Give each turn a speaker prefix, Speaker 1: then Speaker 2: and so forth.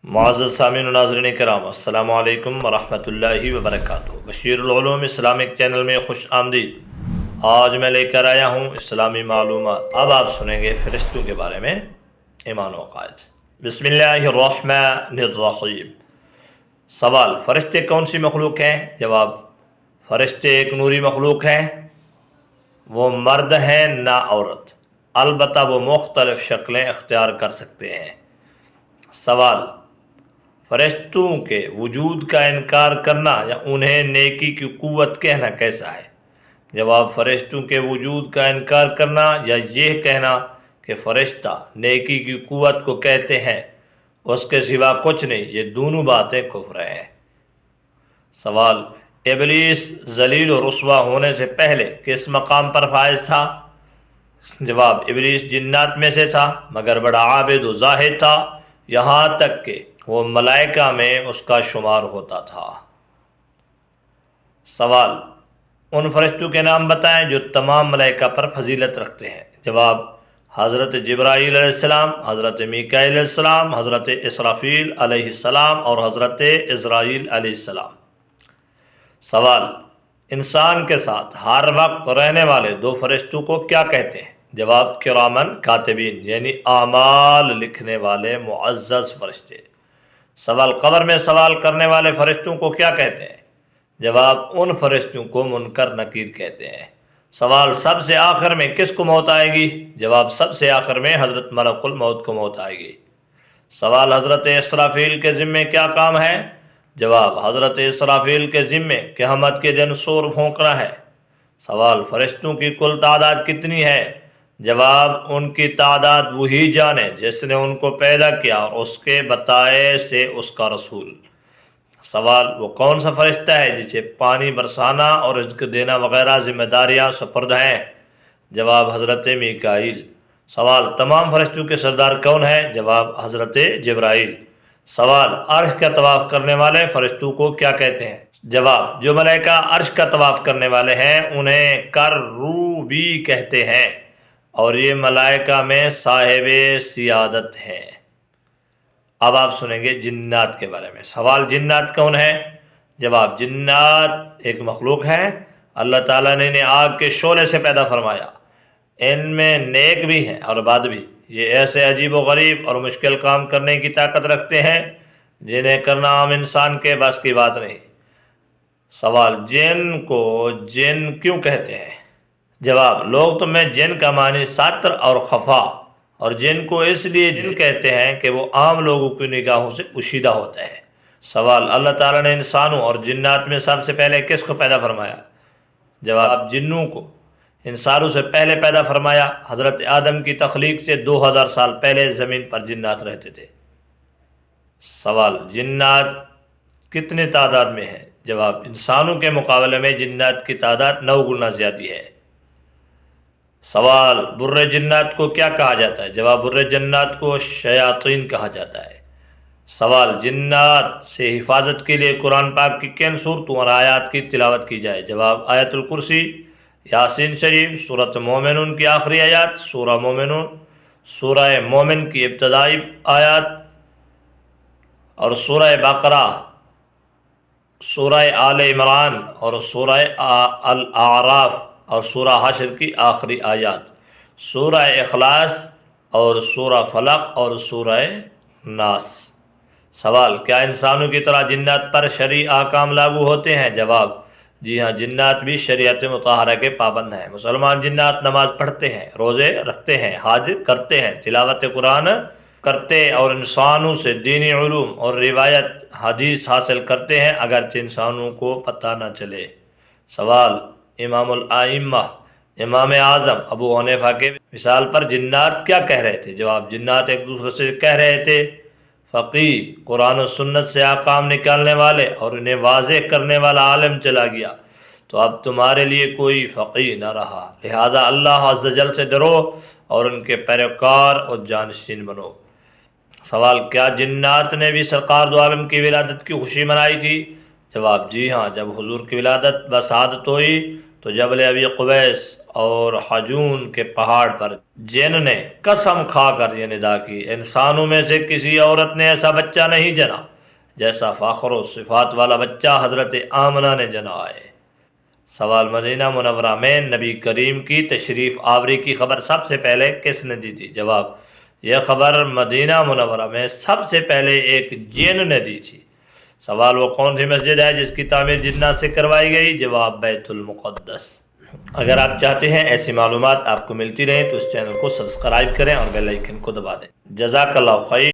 Speaker 1: معزز سامعین و ناظرین کرام، السلام علیکم ورحمۃ اللہ وبرکاتہ۔ بشیر العلوم اسلامک چینل میں خوش آمدید۔ آج میں لے کر آیا ہوں اسلامی معلومات۔ اب آپ سنیں گے فرشتوں کے بارے میں ایمان و عقائد۔ بسم اللہ الرحمن الرحیم۔ سوال: فرشتے کون سی مخلوق ہیں؟ جواب: فرشتے ایک نوری مخلوق ہیں، وہ مرد ہیں نہ عورت، البتہ وہ مختلف شکلیں اختیار کر سکتے ہیں۔ سوال: فرشتوں کے وجود کا انکار کرنا یا انہیں نیکی کی قوت کہنا کیسا ہے؟ جواب: فرشتوں کے وجود کا انکار کرنا یا یہ کہنا کہ فرشتہ نیکی کی قوت کو کہتے ہیں، اس کے سوا کچھ نہیں، یہ دونوں باتیں کفر ہیں۔ سوال: ابلیس ذلیل و رسوا ہونے سے پہلے کس مقام پر فائز تھا؟ جواب: ابلیس جنات میں سے تھا، مگر بڑا عابد و زاہد تھا، یہاں تک کہ وہ ملائکہ میں اس کا شمار ہوتا تھا۔ سوال: ان فرشتوں کے نام بتائیں جو تمام ملائکہ پر فضیلت رکھتے ہیں۔ جواب: حضرت جبرائیل علیہ السلام، حضرت میکائیل علیہ السلام، حضرت اسرافیل علیہ السلام اور حضرت عزرائیل علیہ السلام۔ سوال: انسان کے ساتھ ہر وقت رہنے والے دو فرشتوں کو کیا کہتے ہیں؟ جواب: کرامن کاتبین، یعنی اعمال لکھنے والے معزز فرشتے۔ سوال: قبر میں سوال کرنے والے فرشتوں کو کیا کہتے ہیں؟ جواب: ان فرشتوں کو منکر نکیر کہتے ہیں۔ سوال: سب سے آخر میں کس کو موت آئے گی؟ جواب: سب سے آخر میں حضرت ملک الموت کو موت آئے گی۔ سوال: حضرت اسرافیل کے ذمے کیا کام ہے؟ جواب: حضرت اسرافیل کے ذمے قیامت کے دن سور پھونکنا ہے۔ سوال: فرشتوں کی کل تعداد کتنی ہے؟ جواب: ان کی تعداد وہی جانے جس نے ان کو پیدا کیا اور اس کے بتائے سے اس کا رسول۔ سوال: وہ کون سا فرشتہ ہے جسے پانی برسانا اور رزق دینا وغیرہ ذمہ داریاں سپرد ہیں؟ جواب: حضرت میکائیل۔ سوال: تمام فرشتوں کے سردار کون ہے؟ جواب: حضرت جبرائیل۔ سوال: عرش کا طواف کرنے والے فرشتوں کو کیا کہتے ہیں؟ جواب: جو ملائکہ عرش کا طواف کرنے والے ہیں انہیں کروبی کہتے ہیں، اور یہ ملائکہ میں صاحب سیادت ہیں۔ اب آپ سنیں گے جنات کے بارے میں۔ سوال: جنات کون ہے؟ جواب: جنات ایک مخلوق ہے، اللہ تعالیٰ نے انہیں آگ کے شعلے سے پیدا فرمایا۔ ان میں نیک بھی ہیں اور بد بھی۔ یہ ایسے عجیب و غریب اور مشکل کام کرنے کی طاقت رکھتے ہیں جنہیں کرنا عام انسان کے بس کی بات نہیں۔ سوال: جن کو جن کیوں کہتے ہیں؟ جواب: لوگ تو میں جن کا معنی ساتر اور خفا، اور جن کو اس لیے جن کہتے ہیں کہ وہ عام لوگوں کی نگاہوں سے پوشیدہ ہوتا ہے۔ سوال: اللہ تعالیٰ نے انسانوں اور جنات میں سب سے پہلے کس کو پیدا فرمایا؟ جواب: جنوں کو انسانوں سے پہلے پیدا فرمایا۔ حضرت آدم کی تخلیق سے 2000 سال پہلے زمین پر جنات رہتے تھے۔ سوال: جنات کتنے تعداد میں ہیں؟ جواب: انسانوں کے مقابلے میں جنات کی تعداد 9 گنا زیادہ ہے۔ سوال: بر جنات کو کیا کہا جاتا ہے؟ جواب: بر جنات کو شیاطین کہا جاتا ہے۔ سوال: جنات سے حفاظت کے لیے قرآن پاک کی کن صورتوں اور آیات کی تلاوت کی جائے؟ جواب: آیت الکرسی، یاسین شریف، سورۃ مومنون کی آخری آیات، سورہ مومنون، سورہ مومن کی ابتدائی آیات اور سورہ بقرہ، سورہ آل عمران اور سورہ الاعراف اور سورہ حشر کی آخری آیات، سورہ اخلاص اور سورہ فلق اور سورہ ناس۔ سوال: کیا انسانوں کی طرح جنات پر شرعی احکام لاگو ہوتے ہیں؟ جواب: جی ہاں، جنات بھی شریعت مطہرہ کے پابند ہیں۔ مسلمان جنات نماز پڑھتے ہیں، روزے رکھتے ہیں، حج کرتے ہیں، تلاوت قرآن کرتے اور انسانوں سے دینی علوم اور روایت حدیث حاصل کرتے ہیں، اگرچہ انسانوں کو پتہ نہ چلے۔ سوال: امام الائمہ امام اعظم ابو حنیفہ کے وصال پر جنات کیا کہہ رہے تھے؟ جواب: جنات ایک دوسرے سے کہہ رہے تھے، فقیہ قرآن و سنت سے احکام نکالنے والے اور انہیں واضح کرنے والا عالم چلا گیا تو اب تمہارے لیے کوئی فقیہ نہ رہا، لہذا اللہ عز و جل سے ڈرو اور ان کے پیروکار اور جانشین بنو۔ سوال: کیا جنات نے بھی سرکار دو عالم کی ولادت کی خوشی منائی تھی؟ جواب: جی ہاں، جب حضور کی ولادت بسعادت ہوئی تو جبل ابی قبیس اور حجون کے پہاڑ پر جن نے قسم کھا کر یہ ندا کی، انسانوں میں سے کسی عورت نے ایسا بچہ نہیں جنا جیسا فخر و صفات والا بچہ حضرت آمنہ نے جنا ہے۔ سوال: مدینہ منورہ میں نبی کریم کی تشریف آوری کی خبر سب سے پہلے کس نے دی تھی؟ جواب: یہ خبر مدینہ منورہ میں سب سے پہلے ایک جن نے دی تھی۔ سوال: وہ کون سی مسجد ہے جس کی تعمیر جنات سے کروائی گئی؟ جواب: بیت المقدس۔ اگر آپ چاہتے ہیں ایسی معلومات آپ کو ملتی رہیں تو اس چینل کو سبسکرائب کریں اور بیل آئیکن کو دبا دیں۔ جزاک اللہ خیر۔